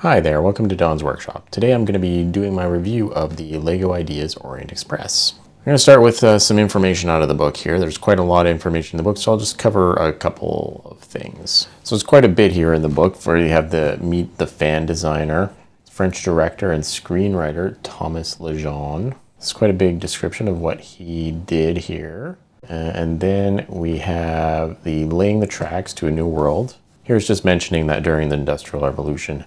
Hi there, welcome to Don's Workshop. Today I'm going to be doing my review of the LEGO Ideas Orient Express. I'm going to start with some information out of the book here. There's quite a lot of information in the book, so I'll just cover a couple of things. So it's quite a bit here in the book, where you have meet the fan designer, French director and screenwriter Thomas Lejeune. It's quite a big description of what he did here. And then we have the laying the tracks to a new world. Here's just mentioning that during the Industrial Revolution,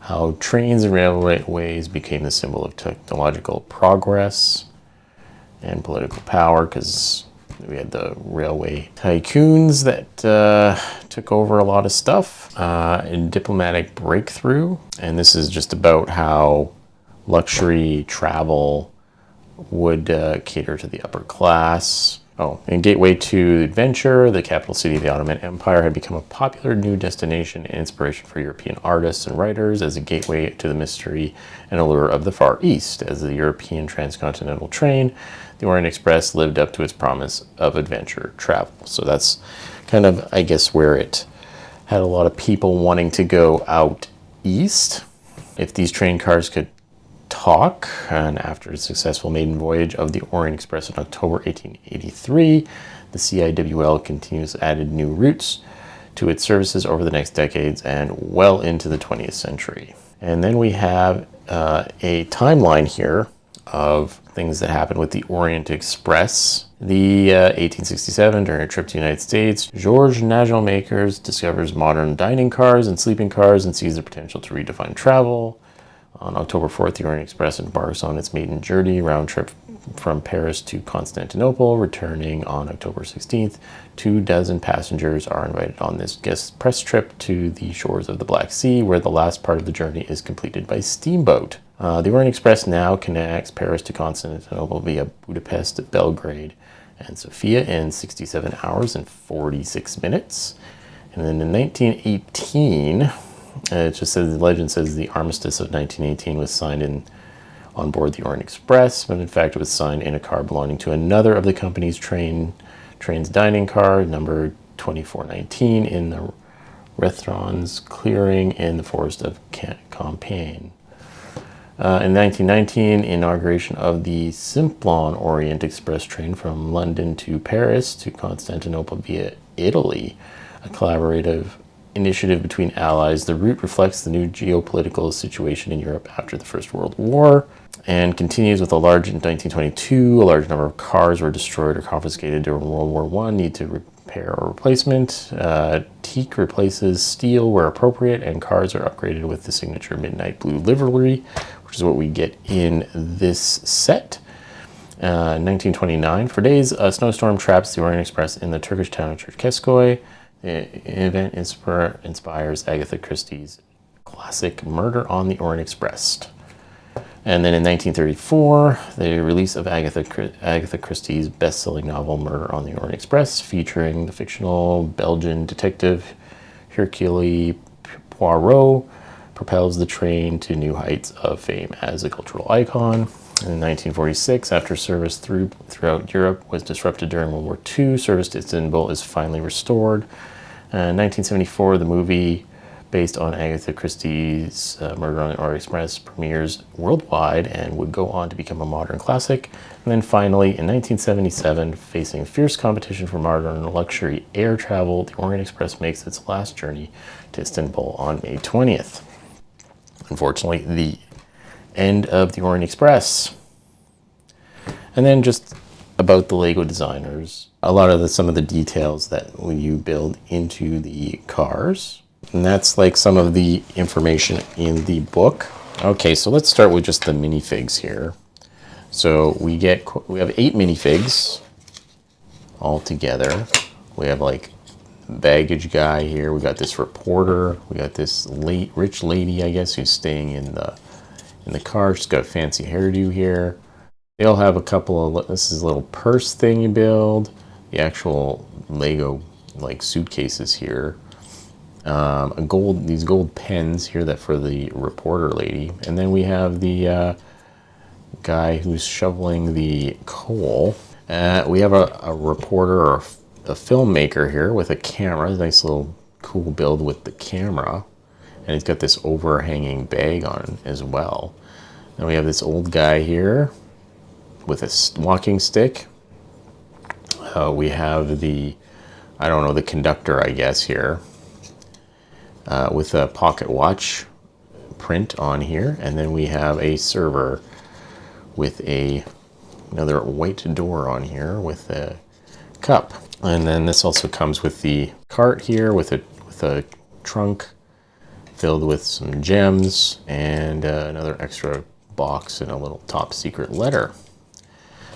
how trains and railways became the symbol of technological progress and political power, because we had the railway tycoons that took over a lot of stuff, and diplomatic breakthrough. And this is just about how luxury travel would cater to the upper class. And gateway to adventure, the capital city of the Ottoman Empire had become a popular new destination and inspiration for European artists and writers as a gateway to the mystery and allure of the Far East. As the European transcontinental train, the Orient Express lived up to its promise of adventure travel. So that's kind of, I guess, where it had a lot of people wanting to go out east. If these train cars could talk, and after a successful maiden voyage of the Orient Express in October 1883, the CIWL continues added new routes to its services over the next decades and well into the 20th century. And then we have a timeline here of things that happened with the Orient Express. The 1867, during a trip to the United States, Georges Nagelmakers discovers modern dining cars and sleeping cars and sees the potential to redefine travel. On October 4th, the Orient Express embarks on its maiden journey round trip from Paris to Constantinople. Returning on October 16th, 24 passengers are invited on this guest press trip to the shores of the Black Sea, where the last part of the journey is completed by steamboat. The Orient Express now connects Paris to Constantinople via Budapest, Belgrade, and Sofia in 67 hours and 46 minutes. And then in 1918, it just says, the legend says, the armistice of 1918 was signed on board the Orient Express, but in fact it was signed in a car belonging to another of the company's train's dining car, number 2419, in the Rethrons clearing in the forest of Compiègne. In 1919, inauguration of the Simplon Orient Express train from London to Paris to Constantinople via Italy, a collaborative initiative between allies. The route reflects the new geopolitical situation in Europe after the First World War, and continues with in 1922, a large number of cars were destroyed or confiscated during World War I, need to repair or replacement. Teak replaces steel where appropriate, and cars are upgraded with the signature midnight blue livery, which is what we get in this set. 1929, for days, a snowstorm traps the Orient Express in the Turkish town of Cherkeskoy. The event inspires Agatha Christie's classic Murder on the Orient Express. And then in 1934, the release of Agatha Christie's best-selling novel Murder on the Orient Express, featuring the fictional Belgian detective Hercule Poirot, propels the train to new heights of fame as a cultural icon. In 1946, after service throughout Europe was disrupted during World War II, service to Istanbul is finally restored. In 1974, the movie based on Agatha Christie's Murder on the Orient Express premieres worldwide and would go on to become a modern classic. And then finally, in 1977, facing fierce competition for modern luxury air travel, the Orient Express makes its last journey to Istanbul on May 20th. Unfortunately, the end of the Orient Express. And then just about the LEGO designers, a lot of some of the details that you build into the cars. And that's like some of the information in the book. Okay, so let's start with just the minifigs here. So we have 8 minifigs all together. We have like baggage guy here. We got this reporter. We got this rich lady, I guess, who's staying in the car. She's got a fancy hairdo here. They all have a couple of, this is a little purse thing you build. The actual Lego like suitcases here. These gold pens here that for the reporter lady. And then we have the guy who's shoveling the coal. We have a reporter or a filmmaker here with a camera. Nice little cool build with the camera. And and it's got this overhanging bag on as well. Then we have this old guy here with a walking stick. We have the, I don't know, the conductor, I guess, here with a pocket watch print on here. And then we have a server with another white door on here with a cup. And then this also comes with the cart here with a trunk filled with some gems and another extra box and a little top secret letter.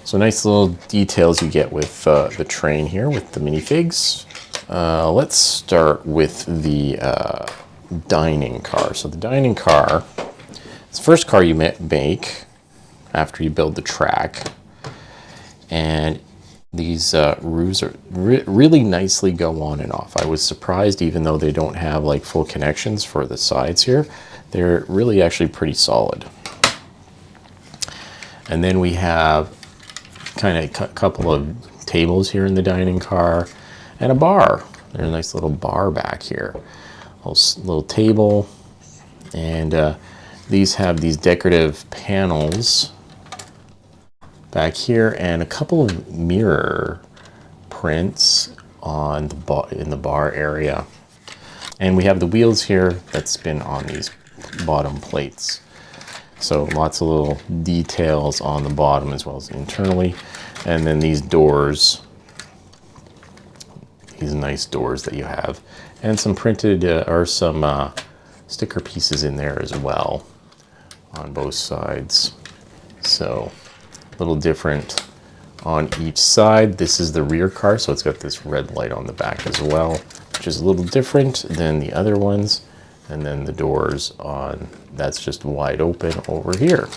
So nice little details you get with the train here with the minifigs. Let's start with the dining car. So the dining car, it's the first car you make after you build the track. And these roofs are really nicely go on and off. I was surprised, even though they don't have like full connections for the sides here, they're really actually pretty solid. And then we have kind of a couple of tables here in the dining car and a bar. There's a nice little bar back here. Little table. And these have these decorative panels back here and a couple of mirror prints on in the bar area. And we have the wheels here that spin on these bottom plates. So lots of little details on the bottom as well as internally. And then these doors, these nice doors that you have. And some printed or some sticker pieces in there as well on both sides. So a little different on each side. This is the rear car, so it's got this red light on the back as well, which is a little different than the other ones. And then the doors on, that's just wide open over here.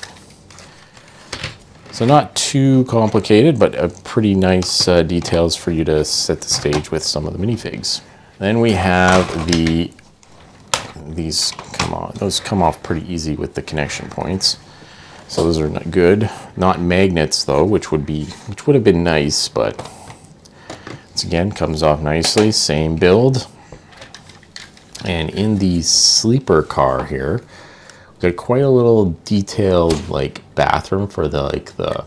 So not too complicated, but a pretty nice details for you to set the stage with some of the minifigs. Then we have these those come off pretty easy with the connection points. So those are not good. Not magnets though, which would have been nice, but it's again comes off nicely. Same build. And in the sleeper car here, we've got quite a little detailed like bathroom for the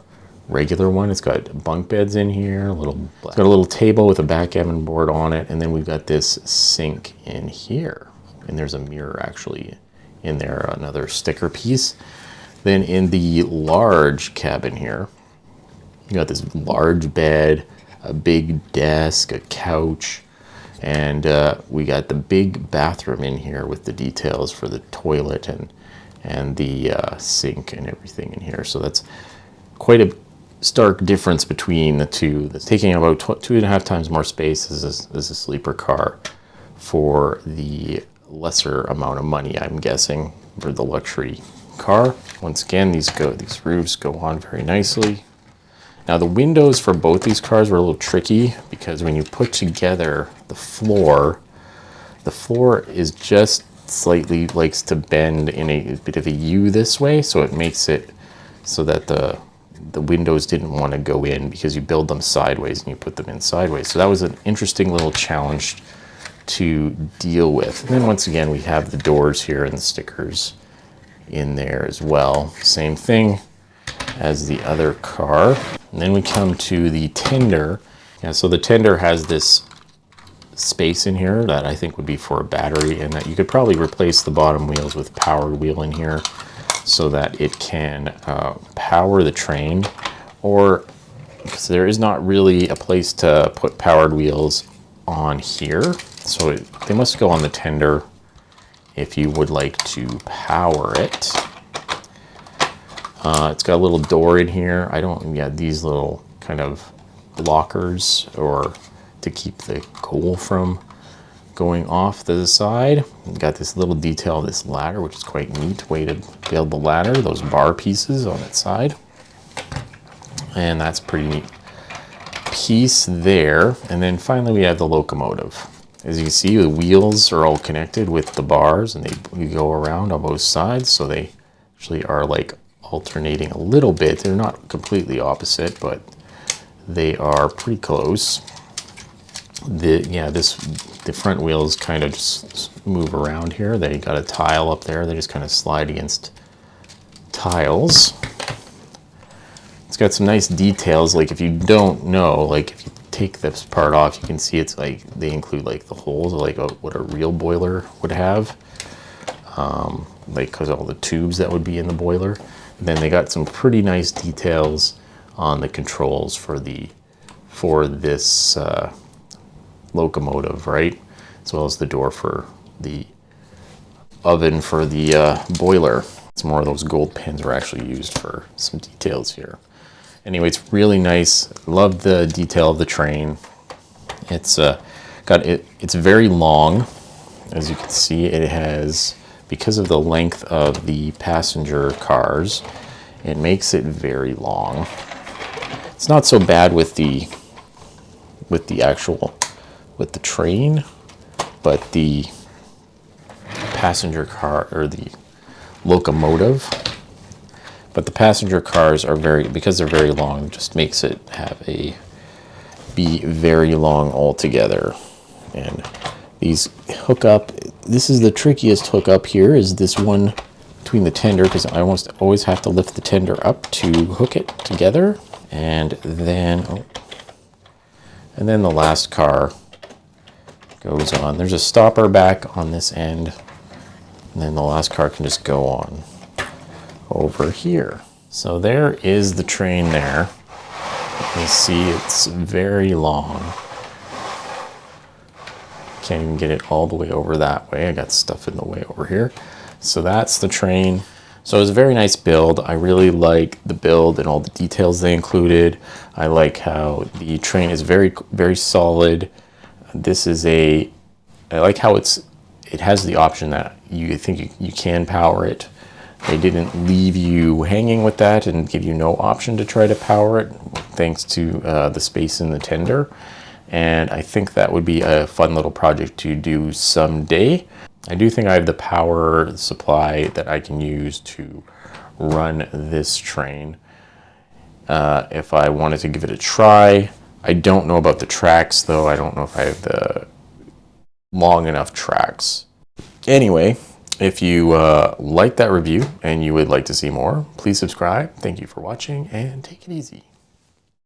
regular one. It's got bunk beds in here, it's got a little table with a backgammon board on it, and then we've got this sink in here. And there's a mirror actually in there, another sticker piece. Then in the large cabin here, you got this large bed, a big desk, a couch, and we got the big bathroom in here with the details for the toilet and the sink and everything in here. So that's quite a stark difference between the two. That's taking about 2.5 times more space as a sleeper car for the lesser amount of money, I'm guessing, for the luxury car. Once again, these roofs go on very nicely. Now the windows for both these cars were a little tricky because when you put together the floor is just slightly likes to bend in a bit of a U this way, so it makes it so that the windows didn't want to go in because you build them sideways and you put them in sideways. So that was an interesting little challenge to deal with. And then once again, we have the doors here and the stickers in there as well. Same thing as the other car. And then we come to the tender. Yeah, so the tender has this space in here that I think would be for a battery, and that you could probably replace the bottom wheels with powered wheel in here so that it can power the train, or because there is not really a place to put powered wheels on here. So they must go on the tender if you would like to power it. It's got a little door in here. These little kind of lockers or to keep the coal from going off to the side. You've got this little detail, this ladder, which is quite neat way to build the ladder, those bar pieces on its side. And that's pretty neat piece there. And then finally we have the locomotive. As you can see, the wheels are all connected with the bars and they go around on both sides. So they actually are like alternating a little bit. They're not completely opposite, but they are pretty close. The front wheels kind of just move around here. They got a tile up there. They just kind of slide against tiles. It's got some nice details. Like if you don't know, like if you take this part off, you can see it's like they include like the holes, like what a real boiler would have. Like because all the tubes that would be in the boiler. And then they got some pretty nice details on the controls for this locomotive, right? As well as the door for the oven for the boiler. It's more of those gold pins were actually used for some details here. Anyway, it's really nice. Love the detail of the train. It's it's very long. As you can see, it has, because of the length of the passenger cars, it makes it very long. It's not so bad with the train, but the passenger car, or the locomotive, but the passenger cars are because they're very long, it just makes it be very long altogether. And these hook up. This is the trickiest hook up here, is this one between the tender, because I almost always have to lift the tender up to hook it together. And then the last car goes on. There's a stopper back on this end, and then the last car can just go on over here. So there is the train there. You see it's very long. Can't even get it all the way over that way. I got stuff in the way over here. So that's the train. So it was a very nice build. I really like the build and all the details they included. I like how the train is very, very solid. I like how it has the option that you think you can power it. They didn't leave you hanging with that and give you no option to try to power it, thanks to the space in the tender. And I think that would be a fun little project to do someday. I do think I have the power supply that I can use to run this train if I wanted to give it a try. I don't know about the tracks though. I don't know if I have the long enough tracks. Anyway, if you like that review and you would like to see more, please subscribe. Thank you for watching, and take it easy.